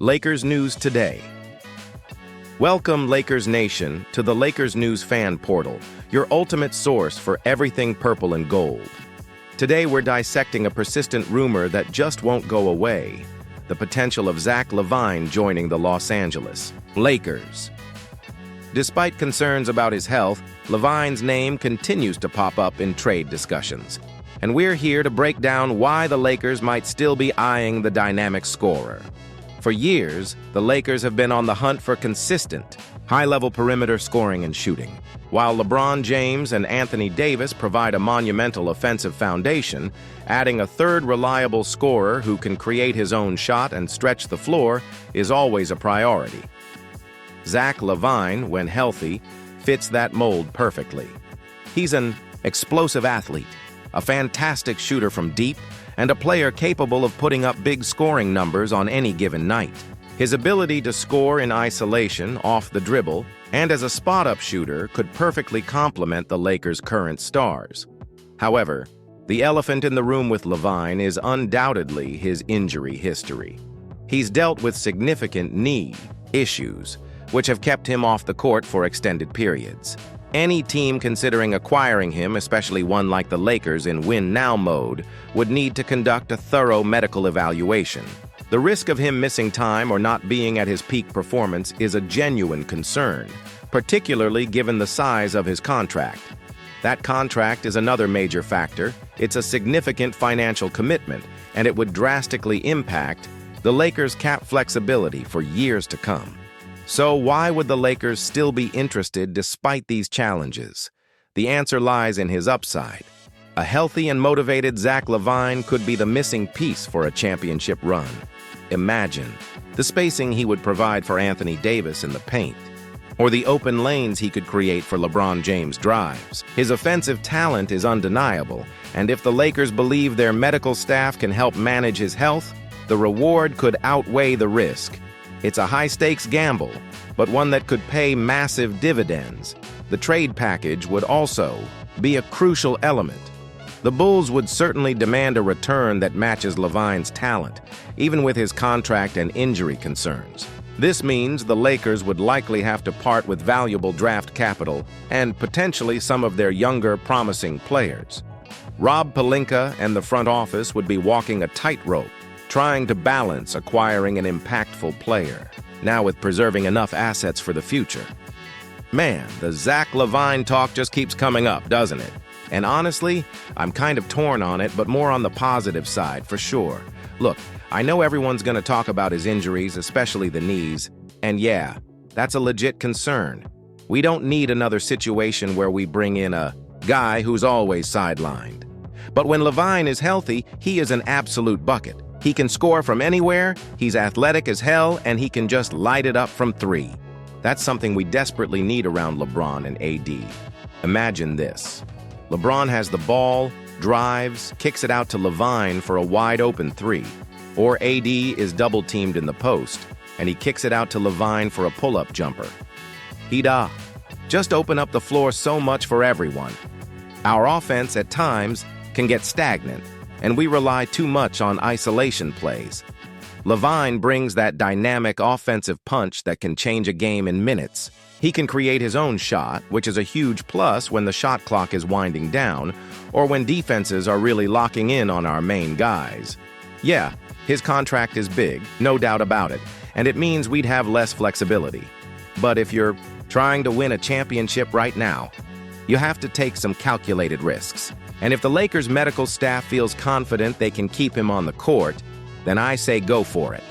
Lakers News Today. Welcome, Lakers Nation, to the Lakers News Fan Portal, your ultimate source for everything purple and gold. Today, we're dissecting a persistent rumor that just won't go away: the potential of Zach LaVine joining the Los Angeles Lakers. Despite concerns about his health, LaVine's name continues to pop up in trade discussions. And we're here to break down why the Lakers might still be eyeing the dynamic scorer. For years, the Lakers have been on the hunt for consistent, high-level perimeter scoring and shooting. While LeBron James and Anthony Davis provide a monumental offensive foundation, adding a third reliable scorer who can create his own shot and stretch the floor is always a priority. Zach LaVine, when healthy, fits that mold perfectly. He's an explosive athlete, a fantastic shooter from deep, and a player capable of putting up big scoring numbers on any given night. His ability to score in isolation, off the dribble, and as a spot-up shooter could perfectly complement the Lakers' current stars. However, the elephant in the room with LaVine is undoubtedly his injury history. He's dealt with significant knee issues, which have kept him off the court for extended periods. Any team considering acquiring him, especially one like the Lakers in win-now mode, would need to conduct a thorough medical evaluation. The risk of him missing time or not being at his peak performance is a genuine concern, particularly given the size of his contract. That contract is another major factor. It's a significant financial commitment, and it would drastically impact the Lakers' cap flexibility for years to come. So why would the Lakers still be interested despite these challenges? The answer lies in his upside. A healthy and motivated Zach LaVine could be the missing piece for a championship run. Imagine the spacing he would provide for Anthony Davis in the paint, or the open lanes he could create for LeBron James drives. His offensive talent is undeniable, and if the Lakers believe their medical staff can help manage his health, the reward could outweigh the risk. It's a high-stakes gamble, but one that could pay massive dividends. The trade package would also be a crucial element. The Bulls would certainly demand a return that matches LaVine's talent, even with his contract and injury concerns. This means the Lakers would likely have to part with valuable draft capital and potentially some of their younger, promising players. Rob Pelinka and the front office would be walking a tightrope, trying to balance acquiring an impactful player, now with preserving enough assets for the future. Man, the Zach LaVine talk just keeps coming up, doesn't it? And honestly, I'm kind of torn on it, but more on the positive side, for sure. Look, I know everyone's going to talk about his injuries, especially the knees, and yeah, that's a legit concern. We don't need another situation where we bring in a guy who's always sidelined. But when LaVine is healthy, he is an absolute bucket. He can score from anywhere, he's athletic as hell, and he can just light it up from three. That's something we desperately need around LeBron and AD. Imagine this. LeBron has the ball, drives, kicks it out to LaVine for a wide-open three. Or AD is double-teamed in the post, and he kicks it out to LaVine for a pull-up jumper. He'd just open up the floor so much for everyone. Our offense, at times, can get stagnant, and we rely too much on isolation plays. LaVine brings that dynamic offensive punch that can change a game in minutes. He can create his own shot, which is a huge plus when the shot clock is winding down, or when defenses are really locking in on our main guys. Yeah, his contract is big, no doubt about it, and it means we'd have less flexibility. But if you're trying to win a championship right now, you have to take some calculated risks. And if the Lakers' medical staff feels confident they can keep him on the court, then I say go for it.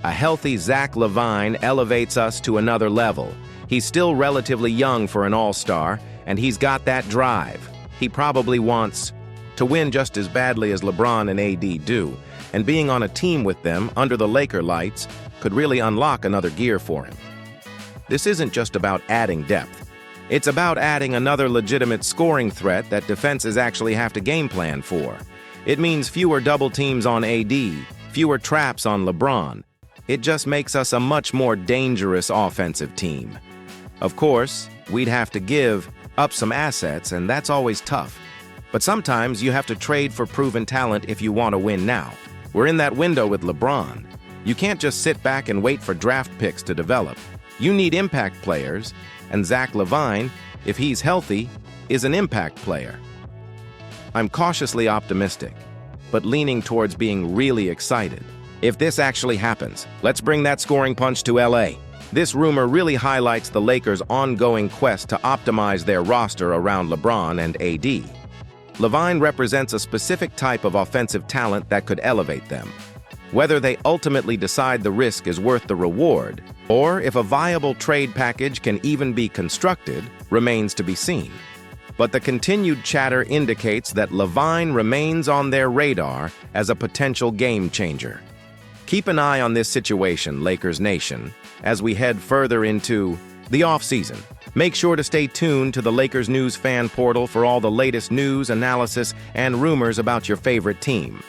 A healthy Zach LaVine elevates us to another level. He's still relatively young for an all-star, and he's got that drive. He probably wants to win just as badly as LeBron and AD do, and being on a team with them under the Laker lights could really unlock another gear for him. This isn't just about adding depth. It's about adding another legitimate scoring threat that defenses actually have to game plan for. It means fewer double teams on AD, fewer traps on LeBron. It just makes us a much more dangerous offensive team. Of course, we'd have to give up some assets, and that's always tough. But sometimes you have to trade for proven talent if you want to win now. We're in that window with LeBron. You can't just sit back and wait for draft picks to develop. You need impact players, and Zach LaVine, if he's healthy, is an impact player. I'm cautiously optimistic, but leaning towards being really excited. If this actually happens, let's bring that scoring punch to LA. This rumor really highlights the Lakers' ongoing quest to optimize their roster around LeBron and AD. LaVine represents a specific type of offensive talent that could elevate them. Whether they ultimately decide the risk is worth the reward, or if a viable trade package can even be constructed, remains to be seen. But the continued chatter indicates that LaVine remains on their radar as a potential game changer. Keep an eye on this situation, Lakers Nation, as we head further into the offseason. Make sure to stay tuned to the Lakers News fan portal for all the latest news, analysis, and rumors about your favorite team.